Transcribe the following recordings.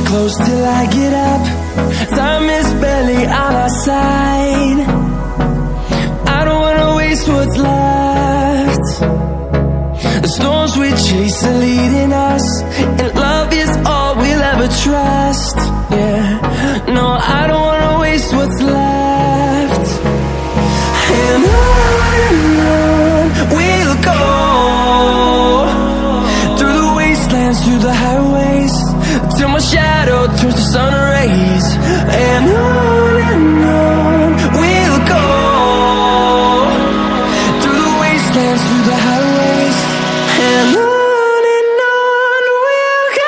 close till I get up. Time is barely on our side. I don't wanna waste what's left. The storms we chase are leading us, and love is all we'll ever trust. Yeah, no, I don't wanna waste what's left. And on we'll go, through the wastelands, through the highways, till my shadow turns to sun rays. And on we'll go, through the wastelands, through the highways, and on we'll go.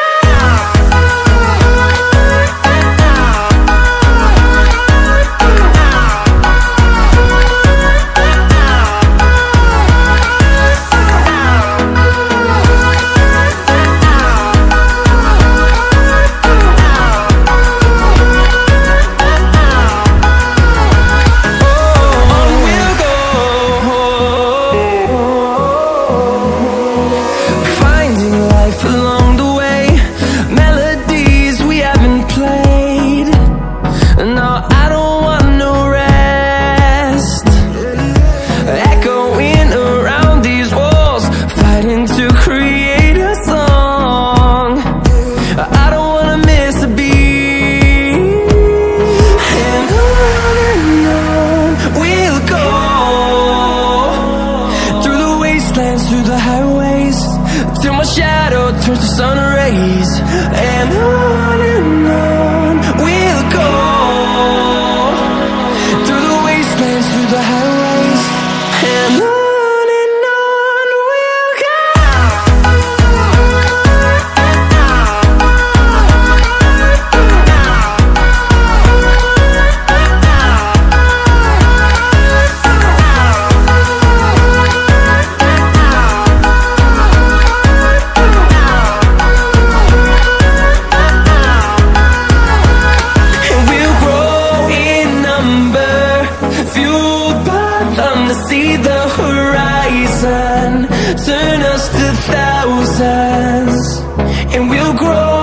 Through the highways, till my shadow turns to sun rays. And on we'll go, through the wastelands, through the highways, and on we'll go. See the horizon turn us to thousands, and we'll grow